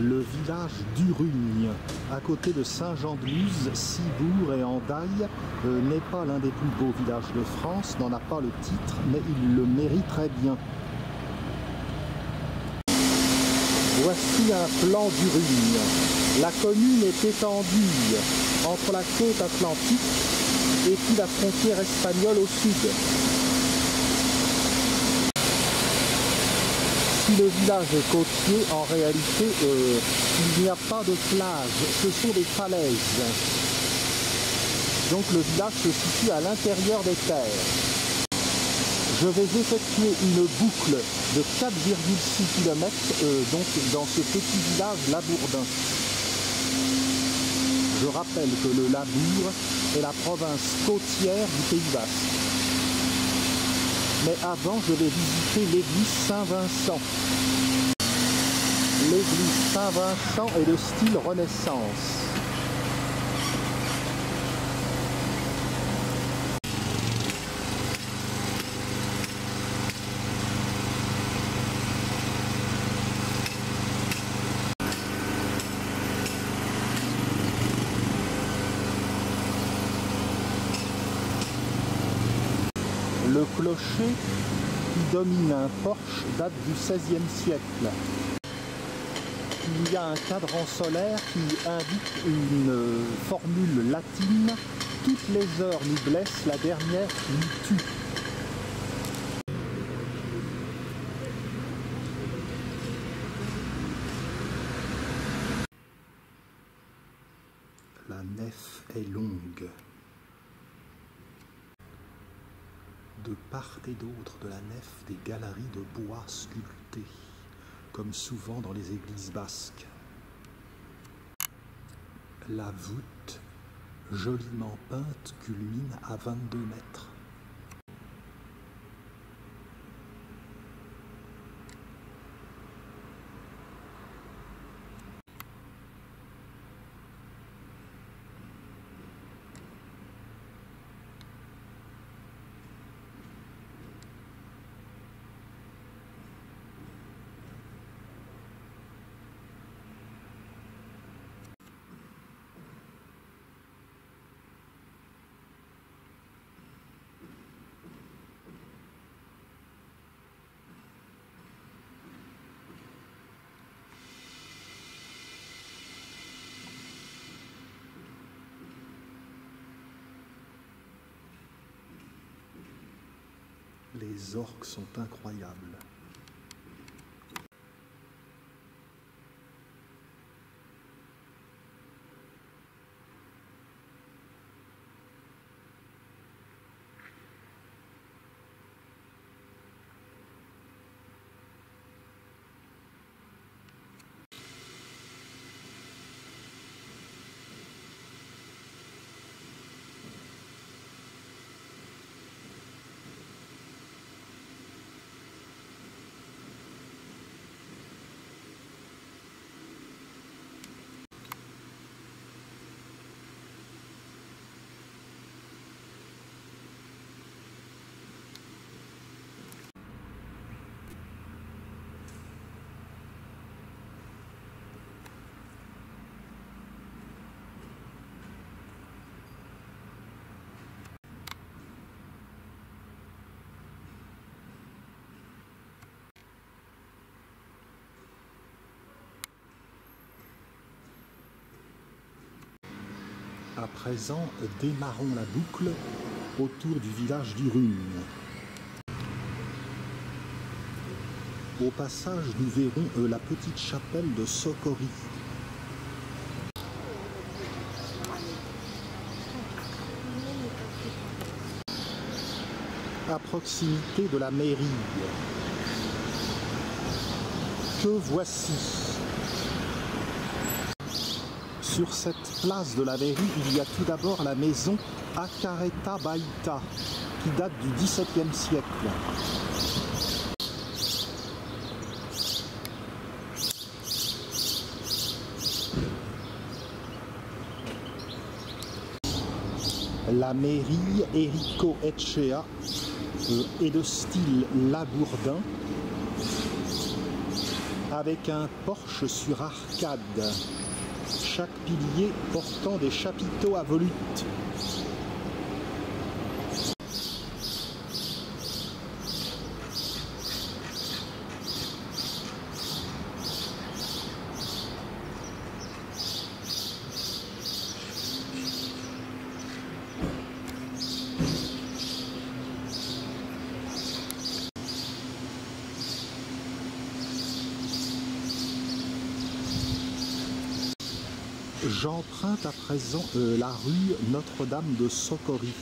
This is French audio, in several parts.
Le village d'Urugne, à côté de Saint-Jean-de-Luz, Cibourg et Hendaye, n'est pas l'un des plus beaux villages de France, n'en a pas le titre, mais il le mérite très bien. Voici un plan d'Urugne. La commune est étendue entre la côte atlantique et puis la frontière espagnole au sud. Si le village est côtier, en réalité, il n'y a pas de plage, ce sont des falaises. Donc le village se situe à l'intérieur des terres. Je vais effectuer une boucle de 4,6 km donc dans ce petit village labourdin. Je rappelle que le Labour est la province côtière du Pays Basque. Mais avant, je vais visiter l'église Saint-Vincent. L'église Saint-Vincent est de style Renaissance. Le clocher qui domine un porche date du XVIe siècle. Il y a un cadran solaire qui indique une formule latine. Toutes les heures nous blessent, la dernière nous tue. La nef est longue. De part et d'autre de la nef, des galeries de bois sculptés, comme souvent dans les églises basques. La voûte, joliment peinte, culmine à 22 mètres. Les orques sont incroyables. À présent, démarrons la boucle autour du village d'Urugne. Au passage, nous verrons la petite chapelle de Sokory. À proximité de la mairie. Que voici. Sur cette place de la mairie, il y a tout d'abord la maison Acareta Baïta, qui date du XVIIe siècle. La mairie Erico Etchea est de style labourdin. avec un porche sur arcade, chaque pilier portant des chapiteaux à volutes. J'emprunte à présent la rue Notre-Dame de Socorri.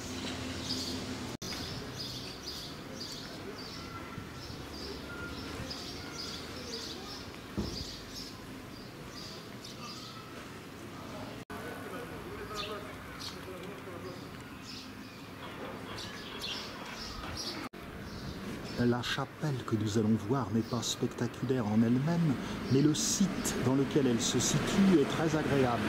La chapelle que nous allons voir n'est pas spectaculaire en elle-même, mais le site dans lequel elle se situe est très agréable.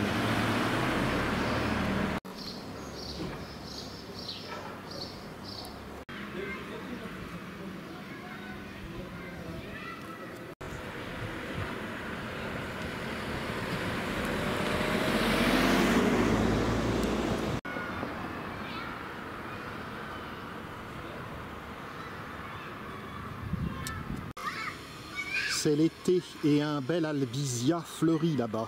C'est l'été et un bel albizia fleurit là-bas.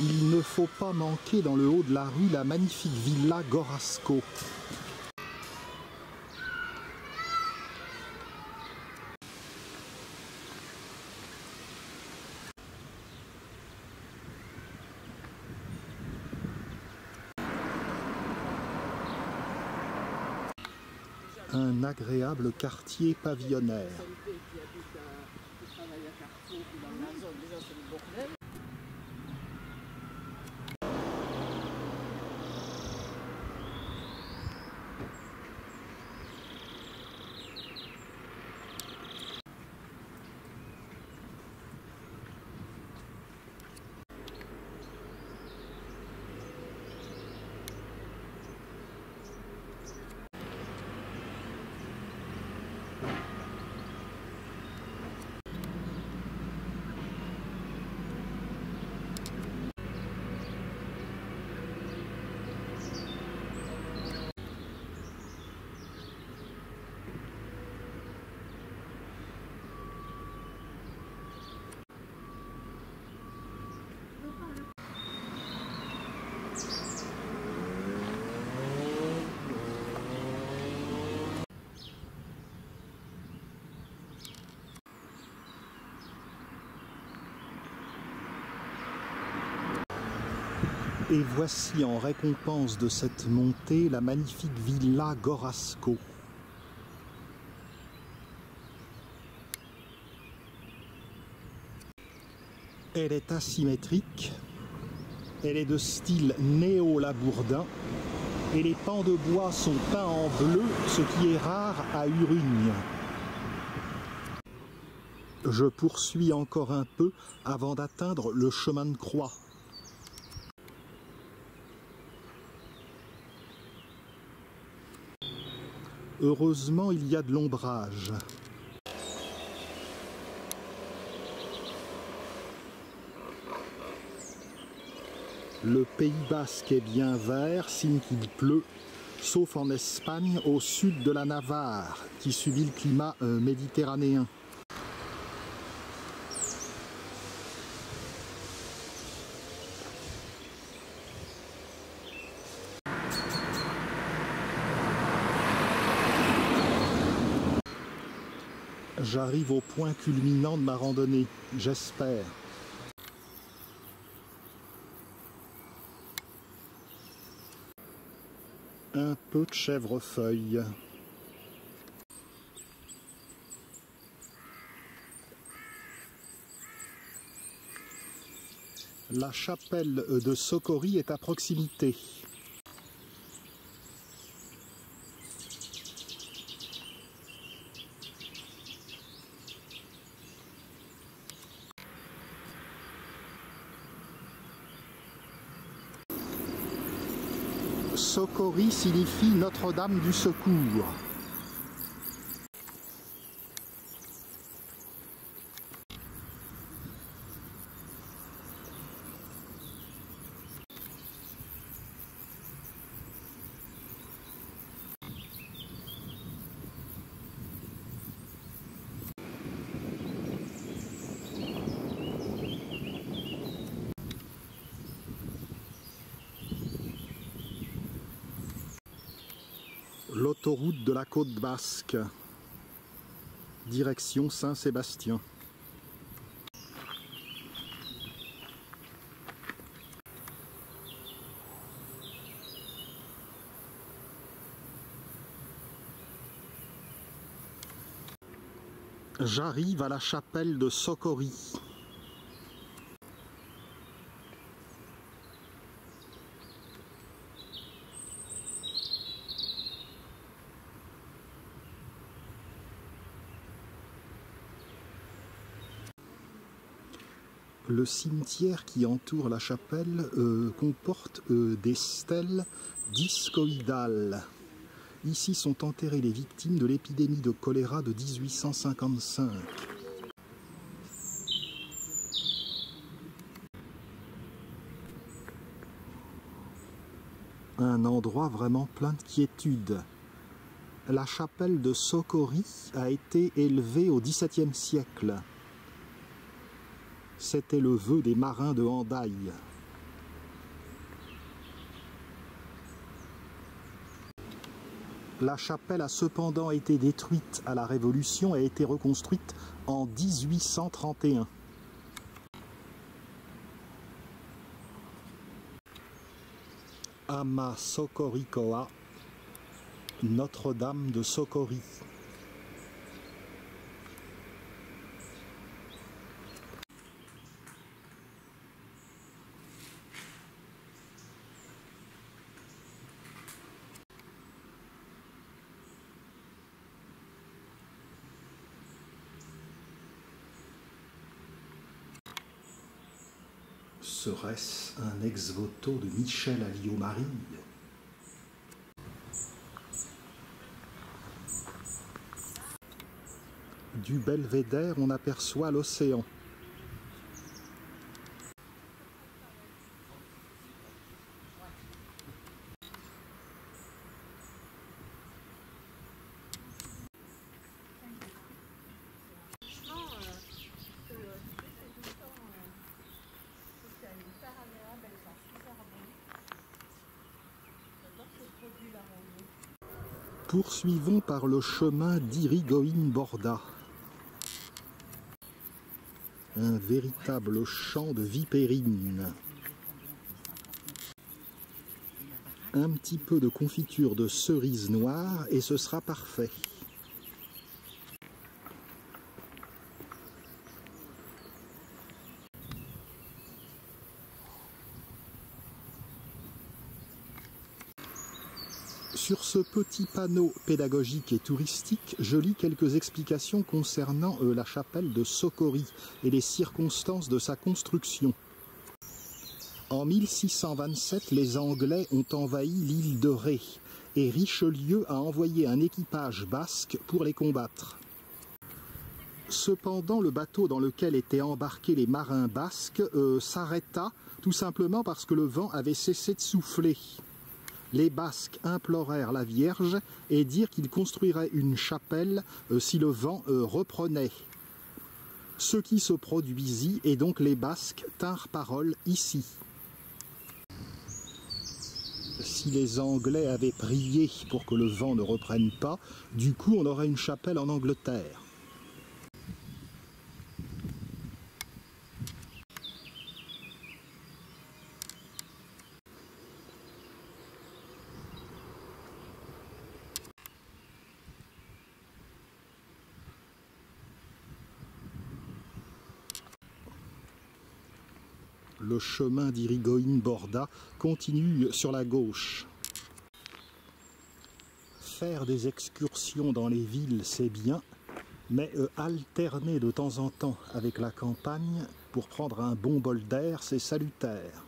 Il ne faut pas manquer dans le haut de la rue la magnifique villa Gorasco. Un agréable quartier pavillonnaire. Et voici en récompense de cette montée la magnifique villa Gorasco. Elle est asymétrique, elle est de style néo-labourdin et les pans de bois sont peints en bleu, ce qui est rare à Urugne. Je poursuis encore un peu avant d'atteindre le chemin de croix. Heureusement, il y a de l'ombrage. Le Pays Basque est bien vert, signe qu'il pleut, sauf en Espagne, au sud de la Navarre, qui subit le climat méditerranéen. J'arrive au point culminant de ma randonnée, j'espère. Un peu de chèvrefeuille. La chapelle de Socorri est à proximité. Socorri signifie Notre-Dame du Secours. L'autoroute de la Côte Basque, direction Saint-Sébastien. J'arrive à la chapelle de Socorri. Le cimetière qui entoure la chapelle comporte des stèles discoïdales. Ici sont enterrées les victimes de l'épidémie de choléra de 1855. Un endroit vraiment plein de quiétude. La chapelle de Socorri a été élevée au XVIIe siècle. C'était le vœu des marins de Hendaye. La chapelle a cependant été détruite à la Révolution et a été reconstruite en 1831. Ama Socorricoa, Notre-Dame de Socorri. Serait-ce un ex-voto de Michel Alliot-Marie? Du belvédère, on aperçoit l'océan. Poursuivons par le chemin d'Irigoyen-Borda. Un véritable champ de vipérines. Un petit peu de confiture de cerise noire et ce sera parfait. Sur ce petit panneau pédagogique et touristique, je lis quelques explications concernant la chapelle de Socorri et les circonstances de sa construction. En 1627, les Anglais ont envahi l'île de Ré et Richelieu a envoyé un équipage basque pour les combattre. Cependant, le bateau dans lequel étaient embarqués les marins basques s'arrêta tout simplement parce que le vent avait cessé de souffler. Les Basques implorèrent la Vierge et dirent qu'ils construiraient une chapelle si le vent reprenait. Ce qui se produisit et donc les Basques tinrent parole ici. Si les Anglais avaient prié pour que le vent ne reprenne pas, du coup on aurait une chapelle en Angleterre. Le chemin d'Irigoyen-Borda continue sur la gauche. Faire des excursions dans les villes, c'est bien, mais alterner de temps en temps avec la campagne pour prendre un bon bol d'air, c'est salutaire.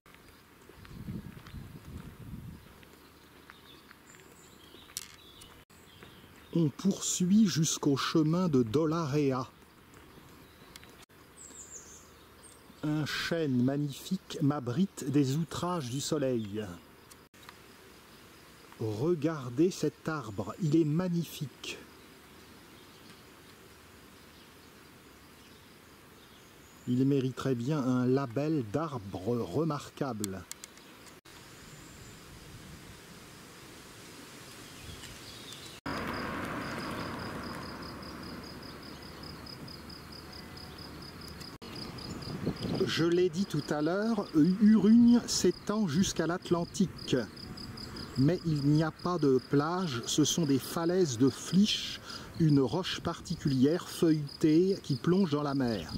On poursuit jusqu'au chemin de Dolarrea. Un chêne magnifique m'abrite des outrages du soleil. Regardez cet arbre, il est magnifique. Il mériterait bien un label d'arbre remarquable. Je l'ai dit tout à l'heure, Urugne s'étend jusqu'à l'Atlantique. Mais il n'y a pas de plage, ce sont des falaises de Flysch, une roche particulière feuilletée qui plonge dans la mer.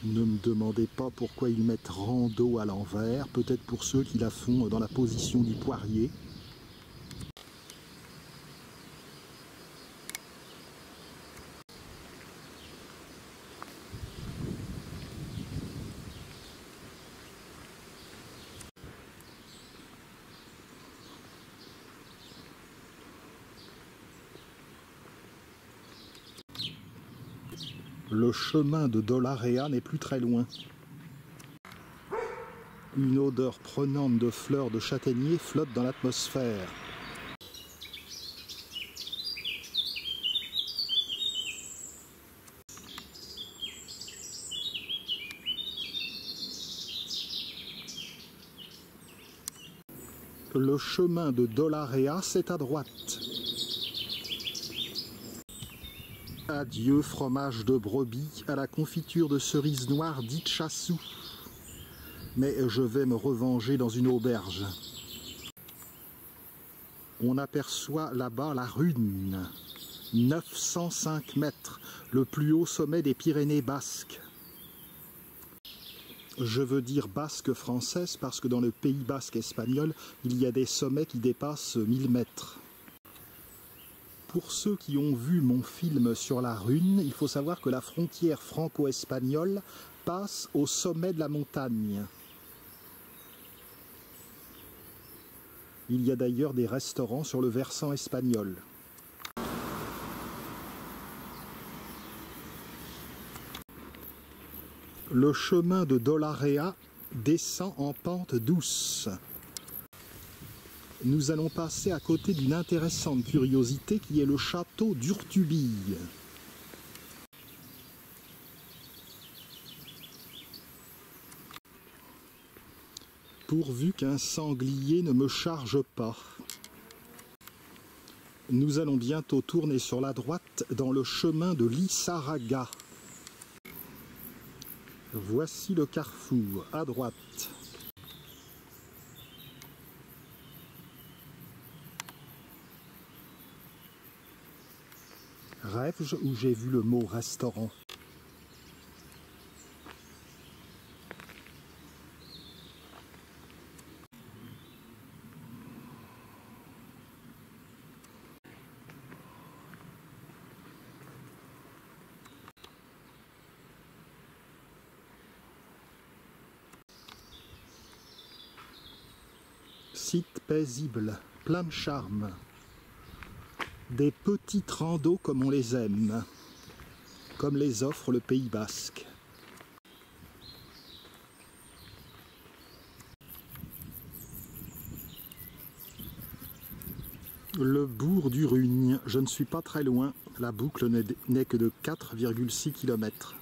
Ne me demandez pas pourquoi ils mettent rando à l'envers, peut-être pour ceux qui la font dans la position du poirier. Le chemin de Dolarrea n'est plus très loin. Une odeur prenante de fleurs de châtaignier flotte dans l'atmosphère. Le chemin de Dolarrea, c'est à droite. Adieu fromage de brebis à la confiture de cerises noires dite chassou. Mais je vais me revenger dans une auberge. On aperçoit là-bas la Rhune, 905 mètres, le plus haut sommet des Pyrénées basques. Je veux dire basque française parce que dans le Pays basque espagnol, il y a des sommets qui dépassent 1000 mètres. Pour ceux qui ont vu mon film sur la Rhune, il faut savoir que la frontière franco-espagnole passe au sommet de la montagne. Il y a d'ailleurs des restaurants sur le versant espagnol. Le chemin de Dolarrea descend en pente douce. Nous allons passer à côté d'une intéressante curiosité qui est le château d'Urtubille. Pourvu qu'un sanglier ne me charge pas. Nous allons bientôt tourner sur la droite dans le chemin de Lissaraga. Voici le carrefour, à droite. Rêve-je où j'ai vu le mot restaurant? Site paisible, plein de charme. Des petites randos comme on les aime, comme les offre le Pays basque. Le bourg d'Urugne, je ne suis pas très loin, la boucle n'est que de 4,6 km.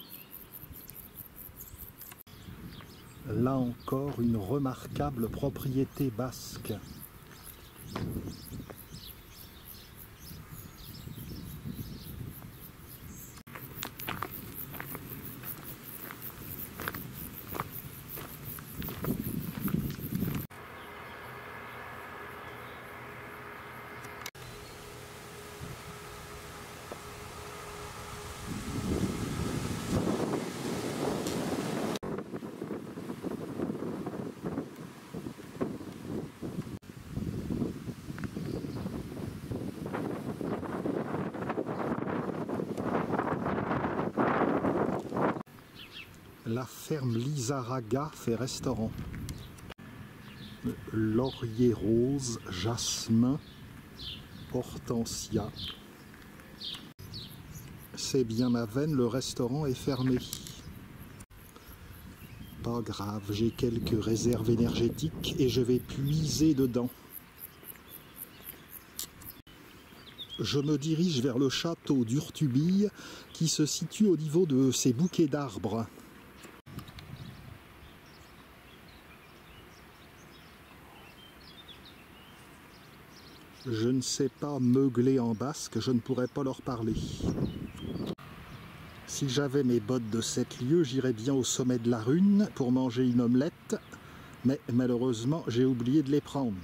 Là encore, une remarquable propriété basque. La ferme Lizarraga fait restaurant. Laurier rose, jasmin, hortensia. C'est bien ma veine, le restaurant est fermé. Pas grave, j'ai quelques réserves énergétiques et je vais puiser dedans. Je me dirige vers le château d'Urtubille qui se situe au niveau de ces bouquets d'arbres. Je ne sais pas meugler en basque, je ne pourrais pas leur parler. Si j'avais mes bottes de 7 lieues, j'irais bien au sommet de la Rune pour manger une omelette, mais malheureusement, j'ai oublié de les prendre.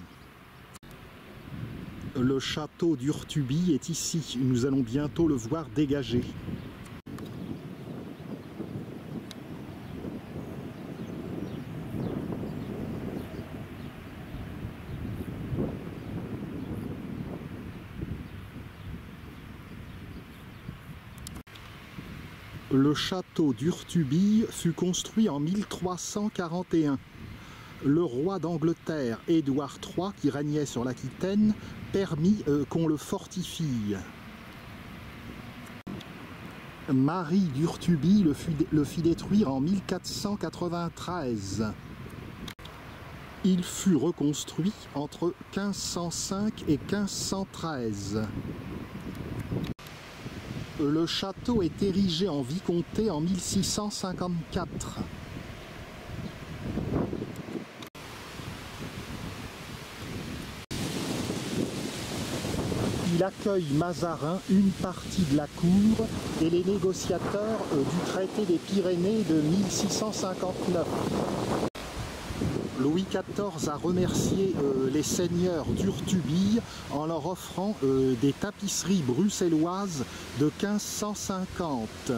Le château d'Urtubille est ici, nous allons bientôt le voir dégager. Le château d'Urtubille fut construit en 1341. Le roi d'Angleterre, Édouard III, qui régnait sur l'Aquitaine, permit qu'on le fortifie. Marie d'Urtubille le fit détruire en 1493. Il fut reconstruit entre 1505 et 1513. Le château est érigé en vicomté en 1654. Il accueille Mazarin, une partie de la cour et les négociateurs du traité des Pyrénées de 1659. Louis XIV a remercié les seigneurs d'Urtubille en leur offrant des tapisseries bruxelloises de 1550.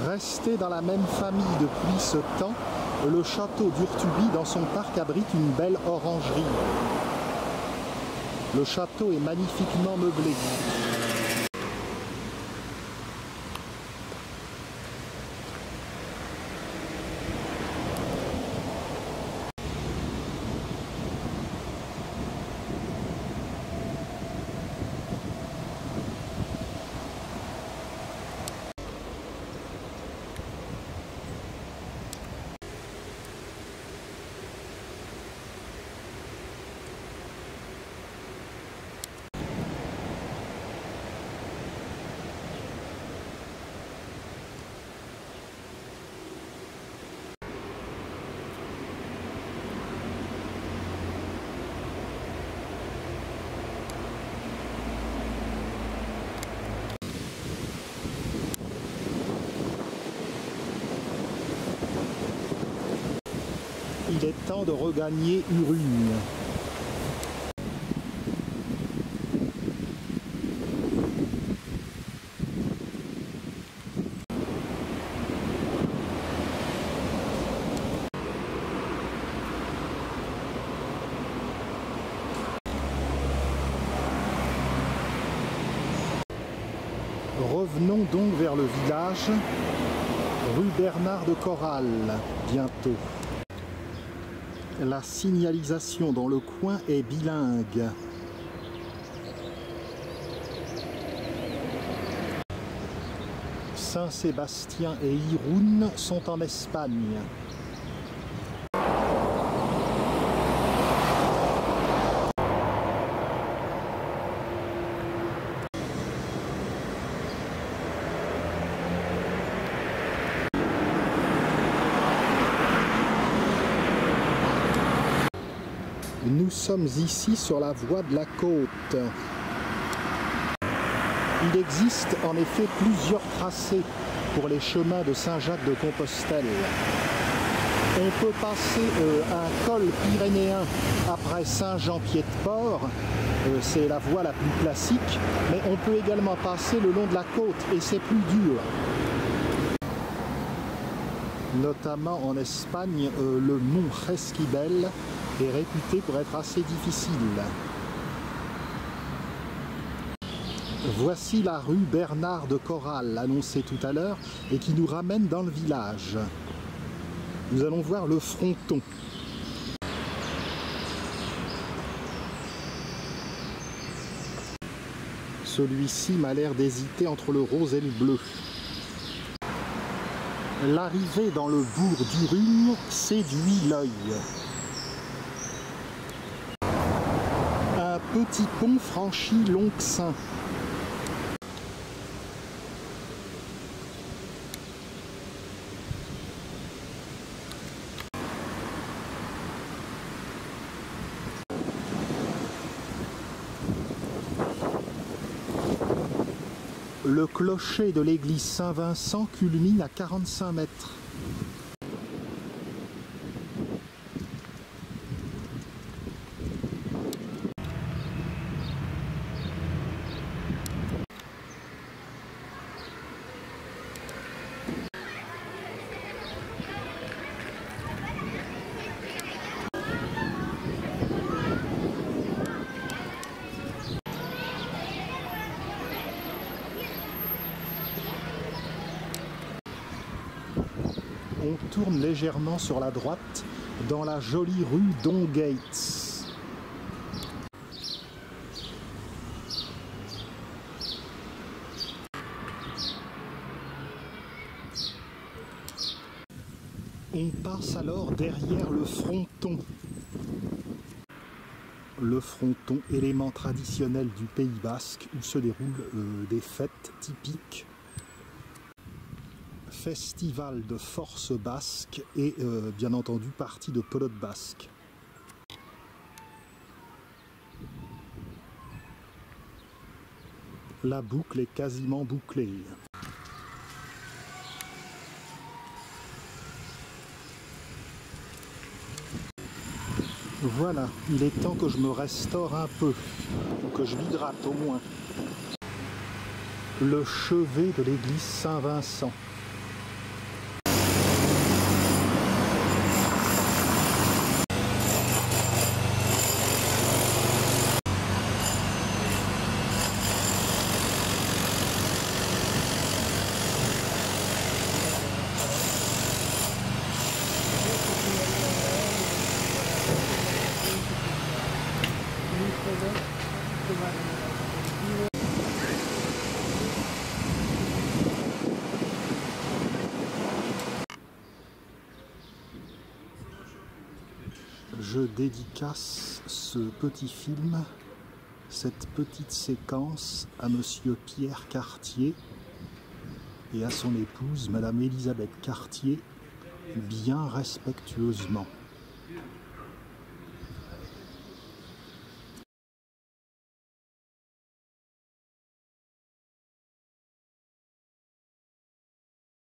Resté dans la même famille depuis ce temps, le château d'Urtubille dans son parc abrite une belle orangerie. Le château est magnifiquement meublé. Il est temps de regagner Urrugne. Revenons donc vers le village, rue Bernard de Corral, bientôt. La signalisation dans le coin est bilingue. Saint-Sébastien et Irún sont en Espagne. Nous sommes ici sur la voie de la côte. Il existe en effet plusieurs tracés pour les chemins de Saint-Jacques-de-Compostelle. On peut passer un col pyrénéen après Saint-Jean-Pied-de-Port, c'est la voie la plus classique, mais on peut également passer le long de la côte et c'est plus dur. Notamment en Espagne, le mont Esquibel est réputé pour être assez difficile. Voici la rue Bernard de Corral, annoncée tout à l'heure, et qui nous ramène dans le village. Nous allons voir le fronton. Celui-ci m'a l'air d'hésiter entre le rose et le bleu. L'arrivée dans le bourg d'Urugne séduit l'œil. Un petit pont franchit l'Onxin. Le clocher de l'église Saint-Vincent culmine à 45 mètres. On tourne légèrement sur la droite dans la jolie rue Dongates. On passe alors derrière le fronton. Le fronton, élément traditionnel du Pays Basque où se déroulent des fêtes typiques. Festival de force basque et bien entendu partie de pelote basque. La boucle est quasiment bouclée. Voilà, il est temps que je me restaure un peu, ou que je m'hydrate au moins. Le chevet de l'église Saint-Vincent. Je dédicace ce petit film, cette petite séquence à Monsieur Pierre Cartier et à son épouse Madame Elisabeth Cartier, bien respectueusement.